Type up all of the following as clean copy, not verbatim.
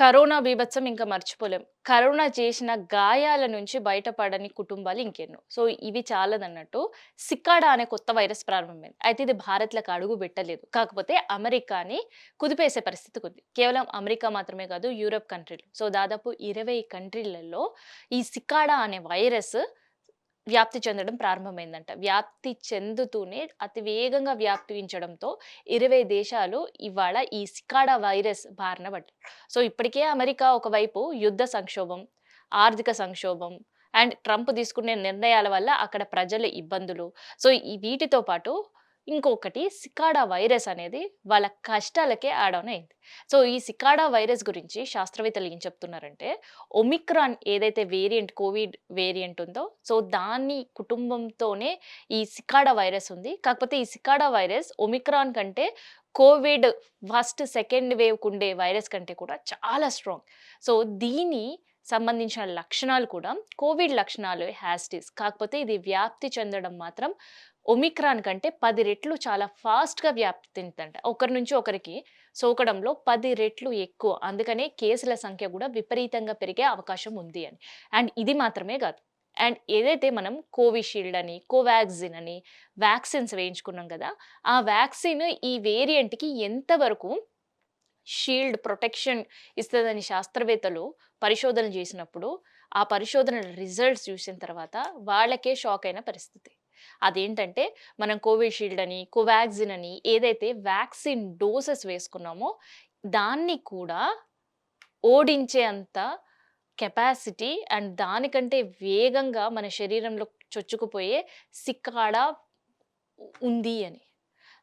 Corona బీభత్సం ఇంకా మర్చిపోలేం. Corona చేసిన గాయాల నుంచి బయటపడని కుటుంబాలు ఇంకెన్నో. సో, ఇవి చాలదన్నట్టు సికాడా అనే కొత్త వైరస్ ప్రారంభమైంది. అయితే ఇది భారత్‌లోకి అడుగు పెట్టలేదు. కాకపోతే అమెరికాని కుదిపేసే పరిస్థితికుంది. కేవలం అమెరికా మాత్రమే కాదు యూరప్ కంట్రీలు. సో, దాదాపు 20 కంట్రీలలో ఈ సికాడా అనే వైరస్ వ్యాప్తి చెందడం ప్రారంభమైందంట. వ్యాప్తి చెందుతూనే అతి వేగంగా వ్యాపించడంతో 20 దేశాలు ఇవాళ ఈ సికాడా వైరస్ బారిన పడ్డాయి. సో, ఇప్పటికే అమెరికా ఒకవైపు యుద్ధ సంక్షోభం, ఆర్థిక సంక్షోభం అండ్ ట్రంప్ తీసుకునే నిర్ణయాల వల్ల అక్కడ ప్రజల ఇబ్బందులు. సో, ఈ వీటితో పాటు ఇంకొకటి సికాడా వైరస్ అనేది వాళ్ళ కష్టాలకే యాడ్ ఆన్ అయింది. సో, ఈ సికాడా వైరస్ గురించి శాస్త్రవేత్తలు ఏం చెప్తున్నారంటే ఒమిక్రాన్ ఏదైతే వేరియంట్ కోవిడ్ వేరియంట్ ఉందో, సో దాని కుటుంబంతోనే ఈ సికాడా వైరస్ ఉంది. కాకపోతే ఈ సికాడా వైరస్ ఒమిక్రాన్ కంటే కోవిడ్ ఫస్ట్, సెకండ్ వేవ్‌కుండే వైరస్ కంటే కూడా చాలా స్ట్రాంగ్. సో దీని సంబంధించిన లక్షణాలు కూడా కోవిడ్ లక్షణాలు యాస్ ఇట్ ఈజ్. కాకపోతే ఇది వ్యాప్తి చెందడం మాత్రం ఒమిక్రాన్ కంటే 10 రెట్లు చాలా ఫాస్ట్‌గా వ్యాప్తి చెందుతంట. ఒకరి నుంచి ఒకరికి సోకడంలో 10 రెట్లు ఎక్కువ. అందుకనే కేసుల సంఖ్య గూడా విపరీతంగా పెరిగే అవకాశం ఉంది అని. అండ్ ఇది మాత్రమే గాదు. అండ్ ఏదైతే మనం కోవిషీల్డ్ అని, కోవాక్సిన్ అని వ్యాక్సిన్స్ వేయించుకున్నాం గదా! ఆ వ్యాక్సిన్ ఈ వేరియంట్‌కి ఎంత వరకు షీల్డ్ ప్రొటెక్షన్ ఇస్తదని శాస్త్రవేత్తలు పరిశోధనలు జేసినప్పుడు, ఆ పరిశోధనల రిజల్ట్స్ చూసిన తర్వాత వాళ్ళకే షాక్ అయిన పరిస్థితి. అదేంటంటే మనం కోవిషీల్డ్ అని, కోవాక్సిన్ అని ఏదైతే వ్యాక్సిన్ డోసెస్ వేసుకున్నామో దాన్ని కూడా ఓడించే అంత కెపాసిటీ అండ్ దానికంటే వేగంగా మన శరీరంలో చొచ్చుకుపోయే సిక్కాడా ఉంది అని.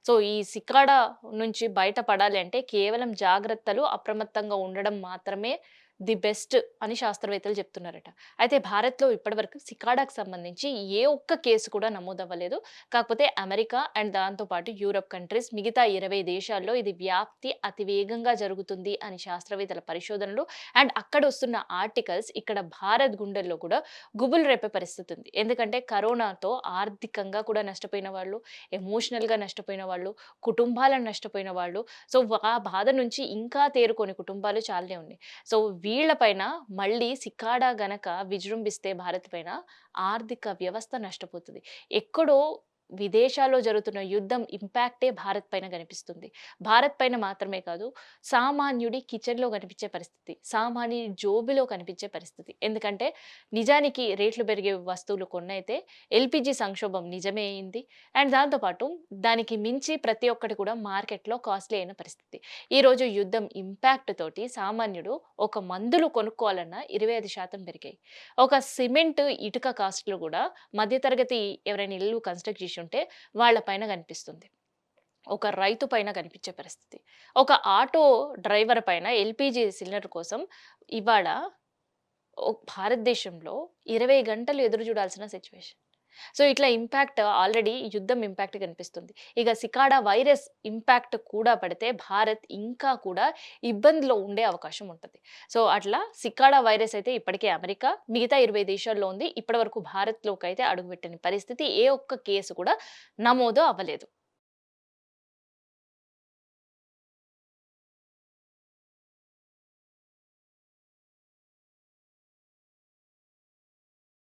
సో, ఈ సికాడా నుంచి బయటపడాలి అంటే కేవలం జాగ్రత్తలు, అప్రమత్తంగా ఉండడం మాత్రమే ది బెస్ట్ అని శాస్త్రవేత్తలు చెప్తున్నారట. అయితే భారత్‌లో ఇప్పటివరకు సికాడాకి సంబంధించి ఏ ఒక్క కేసు కూడా నమోదవ్వలేదు. కాకపోతే అమెరికా అండ్ దాంతో పాటు యూరప్ కంట్రీస్ మిగతా 20 దేశాల్లో ఇది వ్యాప్తి అతి వేగంగా జరుగుతుంది అని శాస్త్రవేత్తల పరిశోధనలు అండ్ అక్కడొస్తున్న ఆర్టికల్స్ ఇక్కడ భారత్ గుండెల్లో కూడా గుబులు రేపే పరిస్థితి ఉంది. ఎందుకంటే కరోనాతో ఆర్థికంగా కూడా నష్టపోయిన వాళ్ళు, ఎమోషనల్‌గా నష్టపోయిన వాళ్ళు, కుటుంబాలను నష్టపోయిన వాళ్ళు. సో, ఆ బాధ నుంచి ఇంకా తేరుకోని కుటుంబాలు చాలానే ఉన్నాయి. సో, వీళ్ళ పైన మళ్ళీ సికాడా గనక విజృంభిస్తే భారత్ పైన ఆర్థిక వ్యవస్థ నష్టపోతది. ఎక్కడో విదేశాల్లో జరుగుతున్న యుద్ధం ఇంపాక్టే భారత్ పైన కనిపిస్తుంది. భారత్ పైన మాత్రమే కాదు, సామాన్యుడి కిచెన్‌లో కనిపించే పరిస్థితి. సామాన్యుడి జోబులో కనిపించే పరిస్థితి. ఎందుకంటే నిజానికి రేట్లు పెరిగే వస్తువులు కొన్నైతే ఎల్‌పీజీ సంక్షోభం నిజమే అయింది. అండ్ దాంతో పాటు దానికి మించి ప్రతి ఒక్కటి కూడా మార్కెట్‌లో కాస్ట్‌లీ అయిన పరిస్థితి. ఈరోజు యుద్ధం ఇంపాక్ట్ తోటి సామాన్యుడు ఒక మందులు కొనుక్కోవాలన్నా 25% పెరిగాయి. ఒక సిమెంట్, ఇటుక కాస్ట్‌లు గూడా మధ్య తరగతి ఎవరైనా ఇల్లు కన్‌స్ట్రక్ట్ జేసుంటే వాళ్ళ పైన కనిపిస్తుంది. ఒక రైతు పైన కనిపించే పరిస్థితి. ఒక ఆటో డ్రైవర్ పైన ఎల్‌పీజీ సిలిండర్ కోసం ఇవాళ భారతదేశంలో 20 గంటలు ఎదురు చూడాల్సిన సిట్యుయేషన్. సో, ఇట్లా ఇంపాక్ట్ ఆల్రెడీ యుద్ధం ఇంపాక్ట్ కనిపిస్తుంది. ఇక సికాడా వైరస్ ఇంపాక్ట్ కూడా పడితే భారత్ ఇంకా కూడా ఇబ్బందిలో ఉండే అవకాశం ఉంటది. సో, అట్లా సికాడా వైరస్ అయితే ఇప్పటికే అమెరికా, మిగతా 20 దేశాల్లో ఉంది. ఇప్పటివరకు భారత్‌లోకైతే అడుగుపెట్టని పరిస్థితి. ఏ ఒక్క కేసు కూడా నమోదు అవ్వలేదు.